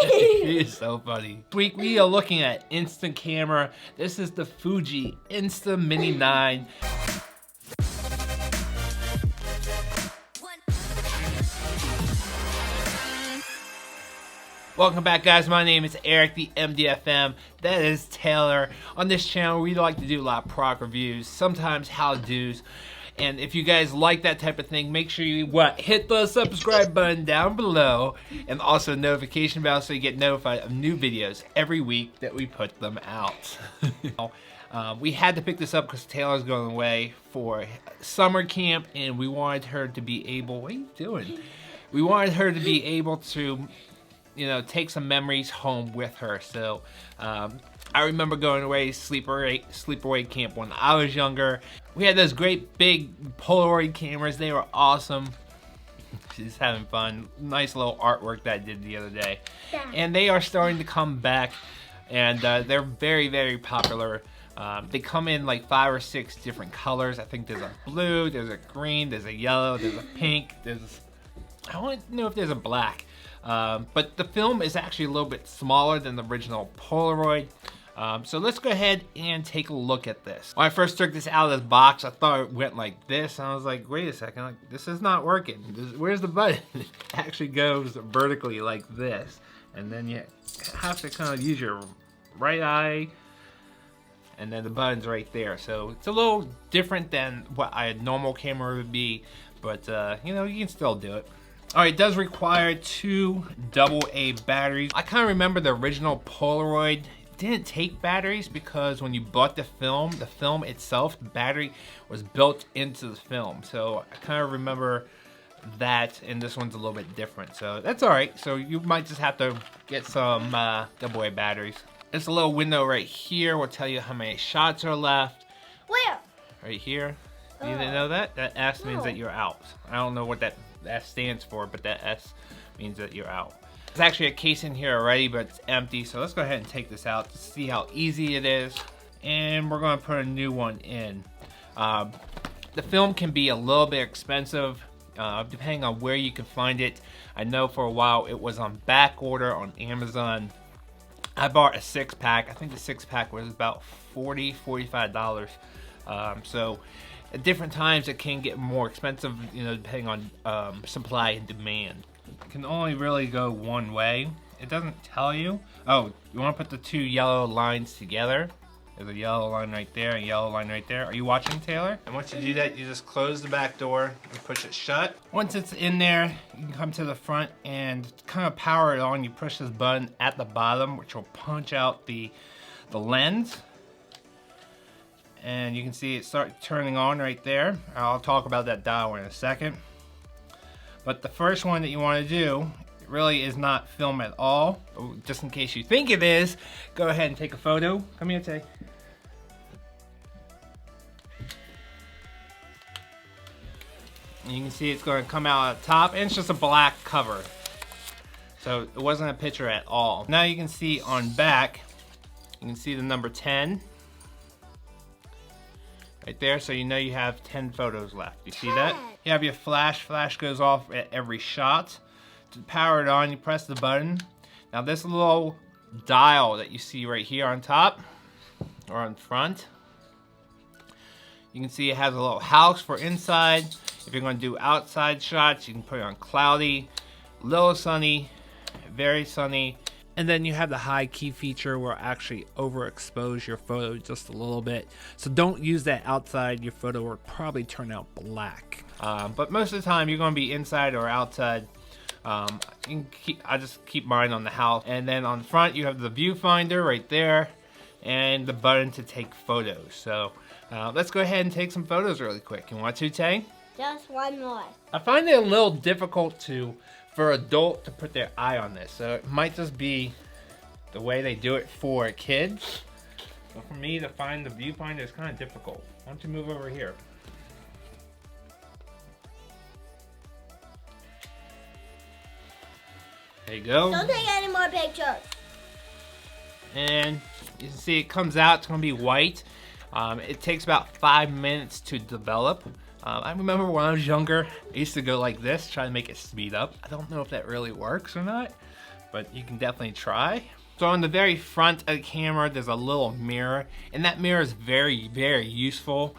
It's so funny. This week we are looking at instant camera. This is the Fuji Insta Mini 9. Welcome back, guys. My name is Eric, the MDFM. That is Taylor. On this channel, we like to do a lot of product reviews, sometimes how-tos. And if you guys like that type of thing, make sure you hit the subscribe button down below, and also notification bell so you get notified of new videos every week that we put them out. We had to pick this up because Taylor's going away for summer camp, and we wanted her to be able. What are you doing? We wanted her to be able to, you know, take some memories home with her. So I remember going away sleepaway camp when I was younger. We had those great big Polaroid cameras. They were awesome. Just having fun. Nice little artwork that I did the other day. Yeah. And they are starting to come back, and they're very, very popular. They come in like 5 or 6 different colors. I think there's a blue, there's a green, there's a yellow, there's a pink, I want to know if there's a black. But the film is actually a little bit smaller than the original Polaroid. So let's go ahead and take a look at this. When I first took this out of this box, I thought it went like this. And I was like, wait a second, like, this is not working. Where's the button? It actually goes vertically like this. And then you have to kind of use your right eye. And then the button's right there. So it's a little different than what a normal camera would be. But, you know, you can still do it. Alright, it does require 2 AA batteries. I kind of remember the original Polaroid didn't take batteries because when you bought the film itself, the battery was built into the film. So I kind of remember that, and this one's a little bit different. So that's alright. So you might just have to get some AA batteries. There's a little window right here. Will tell you how many shots are left. Where? Right here. You didn't know that? That S means that you're out. I don't know what that S stands for, but that S means that you're out. There's actually a case in here already, but it's empty. So let's go ahead and take this out to see how easy it is. And we're going to put a new one in. The film can be a little bit expensive, depending on where you can find it. I know for a while it was on back order on Amazon. I bought a 6-pack. I think the 6-pack was about $45. So at different times it can get more expensive, you know, depending on supply and demand. It can only really go one way. It doesn't tell you. Oh, you want to put the 2 yellow lines together. There's a yellow line right there and a yellow line right there. Are you watching, Taylor? And once you do that, you just close the back door and push it shut. Once it's in there, you can come to the front and kind of power it on. You push this button at the bottom, which will punch out the lens. And you can see it start turning on right there. I'll talk about that dial in a second. But the first one that you want to do really is not film at all. Just in case you think it is, go ahead and take a photo. Come here, Tay. And you can see it's going to come out at the top, and it's just a black cover. So it wasn't a picture at all. Now you can see on back, you can see the number 10. Right there, so you know you have 10 photos left. You see that? You have your flash. Flash goes off at every shot. To power it on, you press the button. Now this little dial that you see right here on top, or on front, you can see it has a little house for inside. If you're going to do outside shots, you can put it on cloudy, little sunny, very sunny. And then you have the high key feature where actually overexpose your photo just a little bit. So don't use that outside. Your photo will probably turn out black. But most of the time you're going to be inside or outside. I just keep mine on the house. And then on the front you have the viewfinder right there and the button to take photos. So let's go ahead and take some photos really quick. You want to, Tay? Just one more. I find it a little difficult for adult to put their eye on this, so it might just be the way they do it for kids. But for me to find the viewfinder is kind of difficult. Why don't you move over here? There you go. Don't take any more pictures. And you can see it comes out, it's going to be white. It takes about 5 minutes to develop. I remember when I was younger, I used to go like this, try to make it speed up. I don't know if that really works or not, but you can definitely try. So on the very front of the camera, there's a little mirror, and that mirror is very, very useful.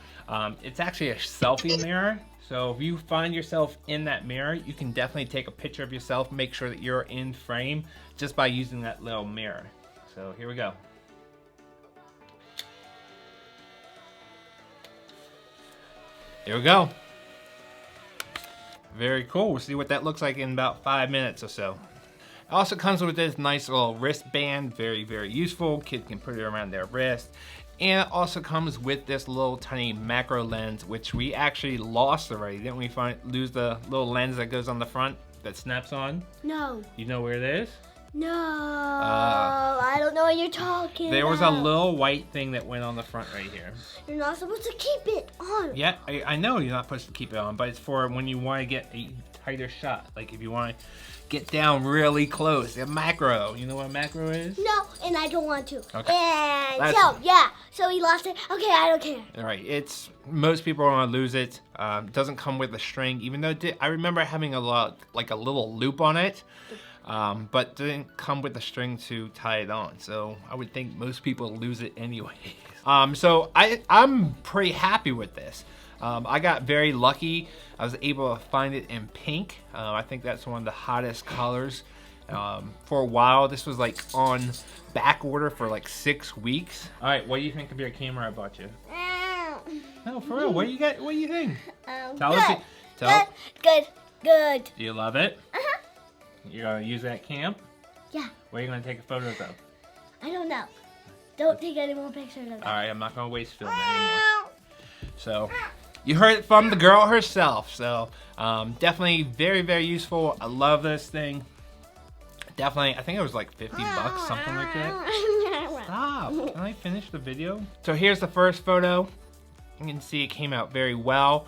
It's actually a selfie mirror. So if you find yourself in that mirror, you can definitely take a picture of yourself, make sure that you're in frame just by using that little mirror. So here we go. Here we go. Very cool. We'll see what that looks like in about 5 minutes or so. It also comes with this nice little wristband, very, very useful. Kids can put it around their wrist. And it also comes with this little tiny macro lens, which we actually lost already. Didn't we lose the little lens that goes on the front that snaps on? No. You know where it is? No. I don't know what you're talking There was a about. little white thing that went on the front right here. You're not supposed to keep it on. Yeah, I know you're not supposed to keep it on, but it's for when you want to get a tighter shot. Like if you want to get down really close. A macro. You know what a macro is? No, and I don't want to. Okay. And so, yeah. So he lost it. Okay, I don't care. All right. Most people are gonna lose it. It doesn't come with a string, even though I remember having a little loop on it. But didn't come with a string to tie it on, so I would think most people lose it anyways. So I'm pretty happy with this. I got very lucky. I was able to find it in pink. I think that's one of the hottest colors. For a while, this was like on back order for like 6 weeks. All right, what do you think of your camera I bought you? No, for real, what do you think? Good. Do you love it? Uh-huh. You're gonna use that camp? Yeah. What are you gonna take photos of? I don't know. Don't take any more pictures of that. Alright, I'm not gonna waste film anymore. So, you heard it from the girl herself. So, definitely very, very useful. I love this thing. Definitely, I think it was like 50 bucks, something like that. Stop. Can I finish the video? So here's the first photo. You can see it came out very well.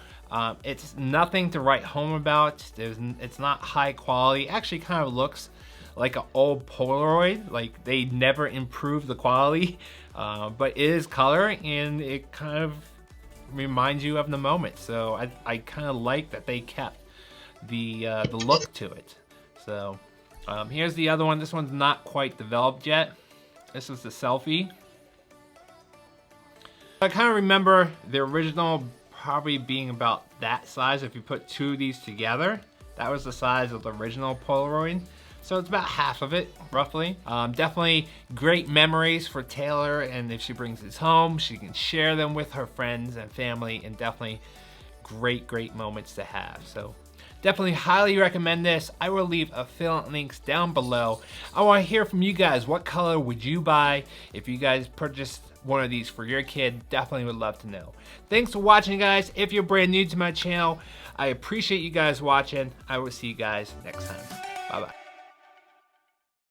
It's nothing to write home about. It's not high quality. It actually kind of looks like an old Polaroid. Like they never improved the quality, but it is color and it kind of reminds you of the moment. So I kind of like that they kept the look to it. So here's the other one. This one's not quite developed yet. This is the selfie. I kind of remember the original probably being about that size. If you put two of these together, that was the size of the original Polaroid. So it's about half of it, roughly. Definitely great memories for Taylor, and if she brings this home, she can share them with her friends and family, and definitely great moments to have. So definitely highly recommend this. I will leave affiliate links down below. I want to hear from you guys. What color would you buy if you guys purchased one of these for your kid? Definitely would love to know. Thanks for watching, guys. If you're brand new to my channel, I appreciate you guys watching. I will see you guys next time. Bye-bye.